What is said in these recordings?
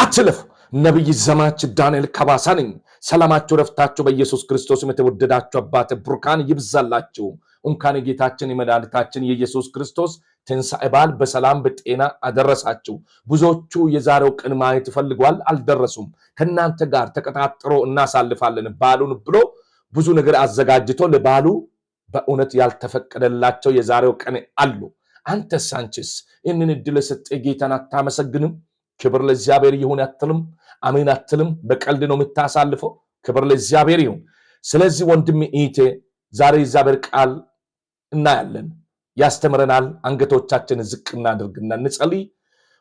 አትለፉ። ነብይ ዘማች ዳንኤል ከባሳ ነኝ። ሰላማችሁ ረፍታችሁ በኢየሱስ ክርስቶስ የተወደዳችሁ አባት ብሩካን ይብዛላችሁ። እንኳን ጌታችን የመድኃኒታችን የኢየሱስ ክርስቶስ ትንሣኤ በዓል በሰላም በጤና አደረሳችሁ። ብዙዎቹ የዛሬው ቀን ማየት ፈልጓል፣ አልደረሱም። ከእናንተ ጋር ተቀጣጥሮ እናሳልፋለን በዓሉን ብሎ ብዙ ነገር አዘጋጅቶ ለበዓሉ በእውነት ያልተፈቀደላቸው የዛሬው ቀን አሉ። አንተስ አንቺስ ይህንን እድል ሰጠ ጌታን አታመሰግንም? ክብር ለእግዚአብሔር ይሁን አትልም? አሜን አትልም? በቀልድ ነው የምታሳልፈው? ክብር ለእግዚአብሔር ይሁን። ስለዚህ ወንድም ኢቴ ዛሬ እግዚአብሔር ቃል እናያለን፣ ያስተምረናል። አንገቶቻችን ዝቅ እናድርግና እንጸልይ።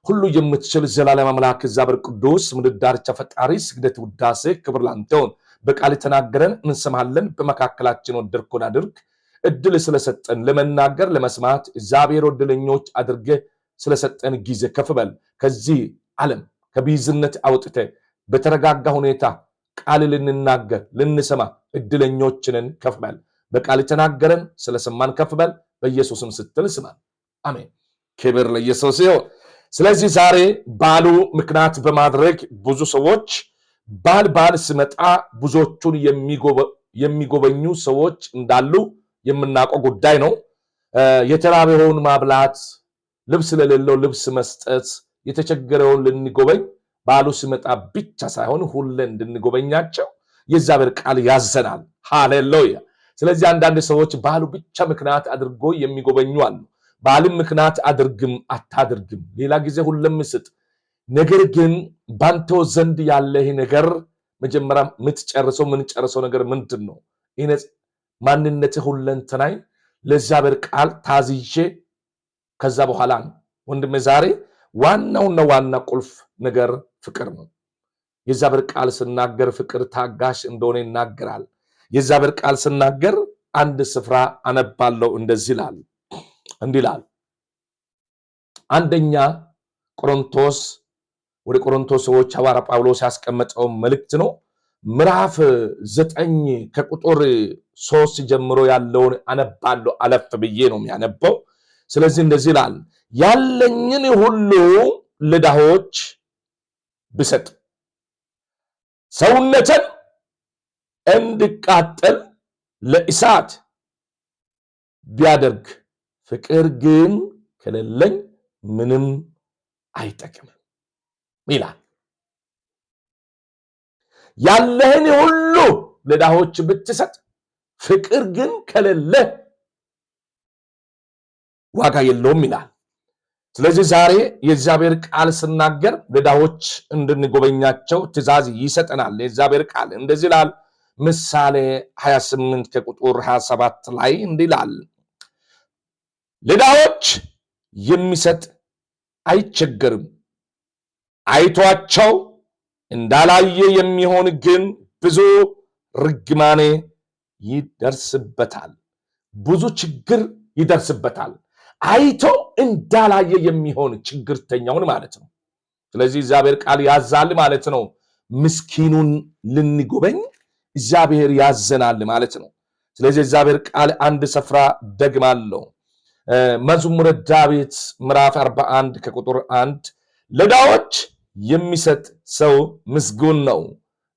ሁሉ የምትችል ዘላለም አምላክ እግዚአብሔር ቅዱስ ምድር ዳርቻ ፈጣሪ ስግደት፣ ውዳሴ፣ ክብር ላንተ ይሁን። በቃል ተናገረን እንሰማለን። በመካከላችን ወደድኩን አድርግ። እድል ስለሰጠን ለመናገር ለመስማት እግዚአብሔር ወደለኞች አድርገ ስለሰጠን ጊዜ ከፍ በል። ከዚህ ዓለም ከቢዝነት አውጥተ በተረጋጋ ሁኔታ ቃል ልንናገር ልንሰማ እድለኞችንን ከፍ በል። በቃል ተናገረን ስለሰማን ከፍ በል። በኢየሱስም ስትል ስማን። አሜን። ክብር ለኢየሱስ ይሁን። ስለዚህ ዛሬ በዓሉ ምክንያት በማድረግ ብዙ ሰዎች በዓል ሲመጣ ብዙዎቹን የሚጎበኙ ሰዎች እንዳሉ የምናውቀው ጉዳይ ነው። የተራበውን ማብላት፣ ልብስ ለሌለው ልብስ መስጠት፣ የተቸገረውን ልንጎበኝ በዓሉ ሲመጣ ብቻ ሳይሆን ሁሌ እንድንጎበኛቸው የእግዚአብሔር ቃል ያዘናል። ሃሌሉያ። ስለዚህ አንዳንድ ሰዎች በዓሉ ብቻ ምክንያት አድርጎ የሚጎበኙ አሉ። በዓልም ምክንያት አድርግም አታድርግም፣ ሌላ ጊዜ ሁሉም ስጥ። ነገር ግን ባንተው ዘንድ ያለ ይሄ ነገር መጀመሪያ የምንጨርሰው ነገር ምንድን ነው? ማንነት ሁለንተናይ ለእግዚአብሔር ቃል ታዝዤ ከዛ በኋላ ነው። ወንድሜ ዛሬ ዋናውና ዋና ቁልፍ ነገር ፍቅር ነው። የእግዚአብሔር ቃል ስናገር ፍቅር ታጋሽ እንደሆነ ይናገራል። የእግዚአብሔር ቃል ስናገር አንድ ስፍራ አነባለሁ፣ እንደዚህ ይላል፣ እንዲህ ይላል። አንደኛ ቆሮንቶስ ወደ ቆሮንቶስ ሰዎች ሐዋርያ ጳውሎስ ያስቀመጠው መልእክት ነው። ምዕራፍ 9 ከቁጥር 3 ጀምሮ ያለውን አነባለሁ። አለፍ ብዬ ነው የሚያነበው። ስለዚህ እንደዚህ ይላል፣ ያለኝን ሁሉ ለድሆች ብሰጥ ሰውነትን እንድቃጠል ለእሳት ቢያደርግ ፍቅር ግን ከሌለኝ ምንም አይጠቅምም ይላል። ያለህን ሁሉ ለድሆች ብትሰጥ ፍቅር ግን ከሌለ ዋጋ የለውም ይላል። ስለዚህ ዛሬ የእግዚአብሔር ቃል ስናገር ለድሆች እንድንጎበኛቸው ትእዛዝ ይሰጠናል። የእግዚአብሔር ቃል እንደዚህ ይላል። ምሳሌ 28 ከቁጥር 27 ላይ እንዲህ ይላል፣ ለድሆች የሚሰጥ አይቸገርም፣ አይቷቸው እንዳላየ የሚሆን ግን ብዙ ርግማኔ ይደርስበታል። ብዙ ችግር ይደርስበታል። አይቶ እንዳላየ የሚሆን ችግርተኛውን ማለት ነው። ስለዚህ እግዚአብሔር ቃል ያዛል ማለት ነው። ምስኪኑን ልንጎበኝ እግዚአብሔር ያዘናል ማለት ነው። ስለዚህ እግዚአብሔር ቃል አንድ ስፍራ ደግማለሁ። መዝሙረ ዳዊት ምዕራፍ 41 ከቁጥር 1 ለድሆች የሚሰጥ ሰው ምስጉን ነው፣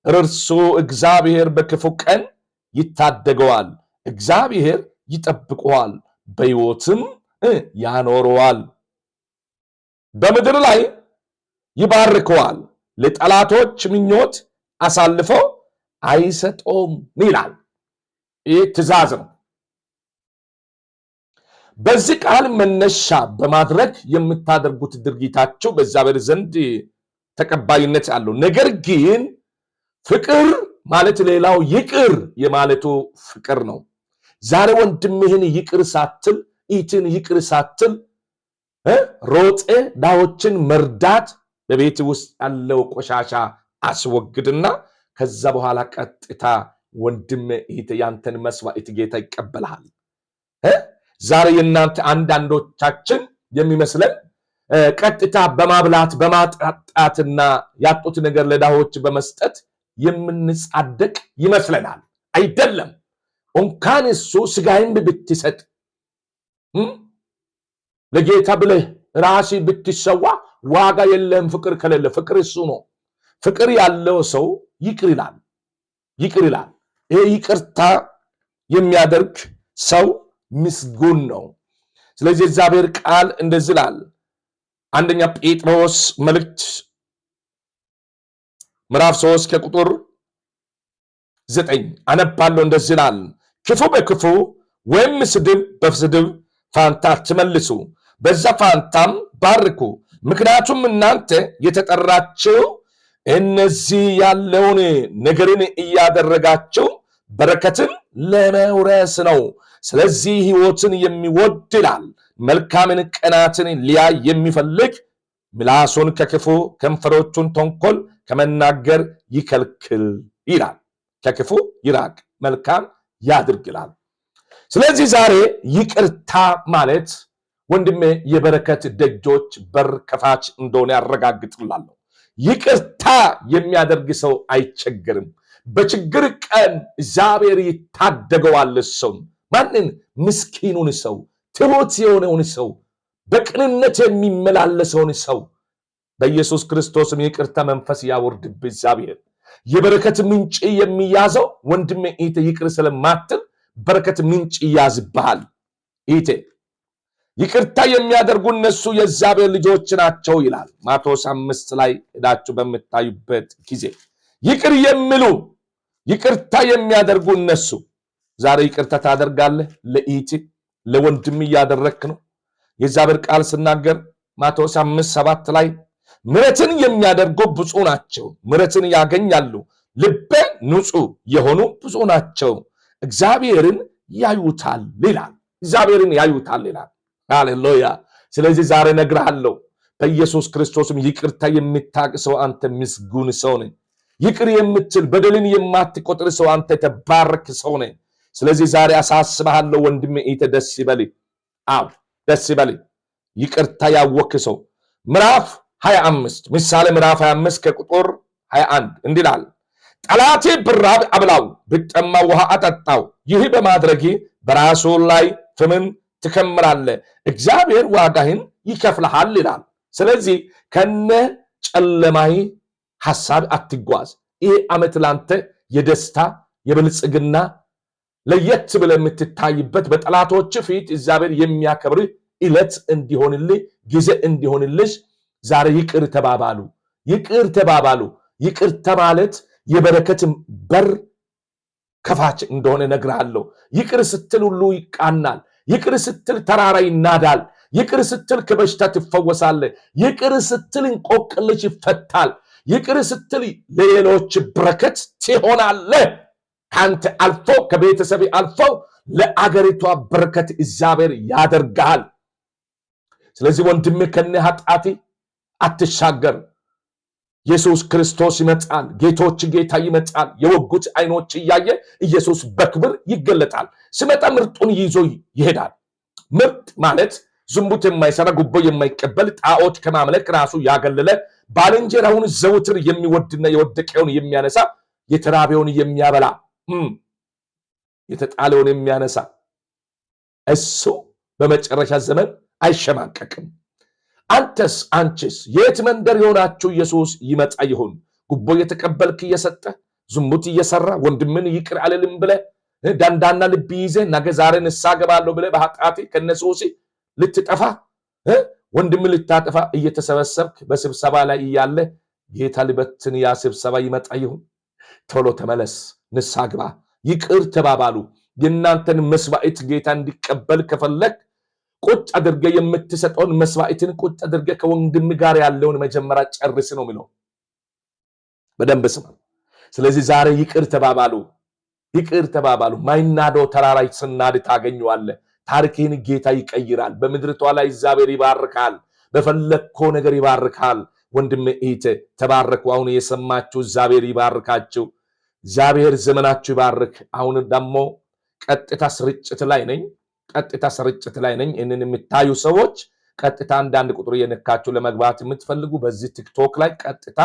እርሱ እግዚአብሔር በክፉ ቀን ይታደገዋል፣ እግዚአብሔር ይጠብቀዋል፣ በሕይወትም ያኖረዋል፣ በምድር ላይ ይባርከዋል፣ ለጠላቶች ምኞት አሳልፎ አይሰጠውም ይላል። ይህ ትእዛዝ ነው። በዚህ ቃል መነሻ በማድረግ የምታደርጉት ድርጊታቸው በእግዚአብሔር ዘንድ ተቀባይነት አለው። ነገር ግን ፍቅር ማለት ሌላው ይቅር የማለቱ ፍቅር ነው። ዛሬ ወንድምህን ይቅር ሳትል ኢትን ይቅር ሳትል ሮጤ ድሆችን መርዳት፣ በቤት ውስጥ ያለው ቆሻሻ አስወግድና ከዛ በኋላ ቀጥታ ወንድም ኢት ያንተን መስዋዕት ጌታ ይቀበላል። ዛሬ የእናንተ አንዳንዶቻችን የሚመስለን ቀጥታ በማብላት በማጣጣትና ያጡት ነገር ለድሆች በመስጠት የምንጻደቅ ይመስለናል። አይደለም። እንኳን እሱ ስጋህን ብትሰጥ ለጌታ ብለህ ራስህ ብትሰዋ ዋጋ የለህም። ፍቅር ከሌለ ፍቅር እሱ ነው። ፍቅር ያለው ሰው ይቅር ይላል። ይሄ ይቅርታ የሚያደርግ ሰው ምስጉን ነው። ስለዚህ እግዚአብሔር ቃል እንደዚህ ይላል። አንደኛ ጴጥሮስ መልእክት ምዕራፍ 3 ከቁጥር 9 አነባለሁ። እንደዚህ ይላል፣ ክፉ በክፉ ወይም ስድብ በስድብ ፋንታ አትመልሱ፣ በዛ ፋንታም ባርኩ። ምክንያቱም እናንተ የተጠራችሁ እነዚህ ያለውን ነገርን እያደረጋችሁ በረከትን ለመውረስ ነው። ስለዚህ ሕይወትን የሚወድ ይላል መልካምን ቀናትን ሊያይ የሚፈልግ ምላሱን ከክፉ ከንፈሮቹን ተንኮል ከመናገር ይከልክል ይላል። ከክፉ ይራቅ መልካም ያድርግ ይላል። ስለዚህ ዛሬ ይቅርታ ማለት ወንድሜ የበረከት ደጆች በር ከፋች እንደሆነ ያረጋግጥላለሁ። ይቅርታ የሚያደርግ ሰው አይቸገርም። በችግር ቀን እግዚአብሔር ይታደገዋል። ሰው ማንን? ምስኪኑን ሰው፣ ትሑት የሆነውን ሰው፣ በቅንነት የሚመላለሰውን ሰው በኢየሱስ ክርስቶስም ይቅርታ መንፈስ ያወርድብ እግዚአብሔር። የበረከት ምንጭ የሚያዘው ወንድሜ ኢቴ ይቅር ስለማትል በረከት ምንጭ ይያዝብሃል። ኢቴ ይቅርታ የሚያደርጉ እነሱ የእግዚአብሔር ልጆች ናቸው ይላል ማቴዎስ 5 ላይ ሄዳችሁ በምታዩበት ጊዜ ይቅር የሚሉ ይቅርታ የሚያደርጉ እነሱ። ዛሬ ይቅርታ ታደርጋለህ? ለኢቲ ለወንድም እያደረክ ነው። የእግዚአብሔር ቃል ስናገር ማቴዎስ 5:7 ላይ ምሕረትን የሚያደርጉ ብፁዕ ናቸው፣ ምሕረትን ያገኛሉ። ልበ ንጹሕ የሆኑ ብፁዕ ናቸው፣ እግዚአብሔርን ያዩታል ይላል። እግዚአብሔርን ያዩታል ይላል። ሃሌሉያ። ስለዚህ ዛሬ እነግርሃለሁ በኢየሱስ ክርስቶስም ይቅርታ የምታውቅ ሰው አንተ ምስጉን ሰው ነህ። ይቅር የምትል በደልን የማትቆጥር ሰው አንተ የተባረክ ሰው ነህ። ስለዚህ ዛሬ አሳስብሃለሁ ወንድሜ ኢተ ደስ ይበልህ። አዎ ደስ ይበልህ። ይቅርታ ያወክ ሰው ምዕራፍ 25 ምሳሌ ምዕራፍ 25 ከቁጥር 21 እንዲህ ይላል፣ ጠላቴ ብራብ አብላው፣ ብጠማ ውሃ አጠጣው። ይህ በማድረግ በራሱ ላይ ፍምን ትከምራለህ፣ እግዚአብሔር ዋጋህን ይከፍልሃል ይላል። ስለዚህ ከነ ጨለማይ ሐሳብ አትጓዝ። ይሄ ዓመት ላንተ የደስታ የብልጽግና ለየት ብለህ የምትታይበት በጠላቶች ፊት እግዚአብሔር የሚያከብር ዕለት እንዲሆንልህ ጊዜ እንዲሆንልሽ ዛሬ ይቅር ተባባሉ። ይቅር ተባባሉ። ይቅርታ ማለት የበረከት በር ከፋች እንደሆነ እነግርሃለሁ። ይቅር ስትል ሁሉ ይቃናል። ይቅር ስትል ተራራ ይናዳል። ይቅር ስትል ከበሽታ ትፈወሳለህ። ይቅር ስትል እንቆቅልሽ ይፈታል። ይቅር ስትል ለሌሎች በረከት ትሆናለህ። ካንተ አልፎ ከቤተሰብ አልፎ ለአገሪቷ በረከት እግዚአብሔር ያደርጋል። ስለዚህ ወንድሜ ከነ ኃጢአት አትሻገር። ኢየሱስ ክርስቶስ ይመጣል። ጌቶች ጌታ ይመጣል። የወጉት አይኖች እያየ ኢየሱስ በክብር ይገለጣል። ሲመጣ ምርጡን ይዞ ይሄዳል። ምርጥ ማለት ዝሙት የማይሰራ ጉቦ የማይቀበል ጣዖት ከማምለክ ራሱ ያገለለ ባልንጀራውን ዘውትር የሚወድና የወደቀውን የሚያነሳ የተራበውን የሚያበላ የተጣለውን የሚያነሳ እሱ በመጨረሻ ዘመን አይሸማቀቅም። አንተስ አንቺስ የት መንደር የሆናችሁ ኢየሱስ ይመጣ ይሆን? ጉቦ የተቀበልክ እየሰጠ ዝሙት እየሰራ ወንድምን ይቅር አልልም ብለ ዳንዳና ልብ ይዘ ነገ ዛሬ ንስሐ ገባለሁ ብለ በኃጢአት ከነሱሲ ልትጠፋ ወንድም ልታጠፋ እየተሰበሰብክ በስብሰባ ላይ እያለ ጌታ ልበትን ያ ስብሰባ ይመጣ ይሁን? ቶሎ ተመለስ፣ ንስሐ ግባ፣ ይቅር ተባባሉ። የእናንተን መስዋዕት ጌታ እንዲቀበል ከፈለክ ቁጭ አድርገ የምትሰጠውን መስዋዕትን ቁጭ አድርገ ከወንድም ጋር ያለውን መጀመሪያ ጨርስ ነው የሚለው። በደንብ ስማ። ስለዚህ ዛሬ ይቅር ተባባሉ፣ ይቅር ተባባሉ። ማይናዶ ተራራ ስናድ ታገኘዋለህ። ታሪክህን ጌታ ይቀይራል። በምድርቷ ላይ እግዚአብሔር ይባርካል። በፈለግከው ነገር ይባርካል። ወንድም እህቴ ተባረኩ። አሁን የሰማችሁ እግዚአብሔር ይባርካችሁ። እግዚአብሔር ዘመናችሁ ይባርክ። አሁን ደግሞ ቀጥታ ስርጭት ላይ ነኝ። እንን የምታዩ ሰዎች ቀጥታ አንዳንድ ቁጥር የነካችሁ ለመግባት የምትፈልጉ በዚህ ቲክቶክ ላይ ቀጥታ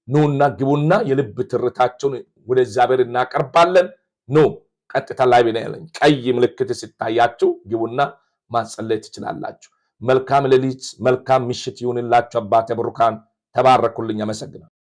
ኑና ግቡና የልብ ትርታችሁን ወደ እግዚአብሔር እናቀርባለን። ኑ ቀጥታ ላይ ብለኝ ቀይ ምልክት ሲታያችሁ ግቡና ማጸለይ ትችላላችሁ። መልካም ሌሊት፣ መልካም ምሽት ይሁንላችሁ። አባቴ ብሩካን ተባረኩልኝ። አመሰግናለሁ።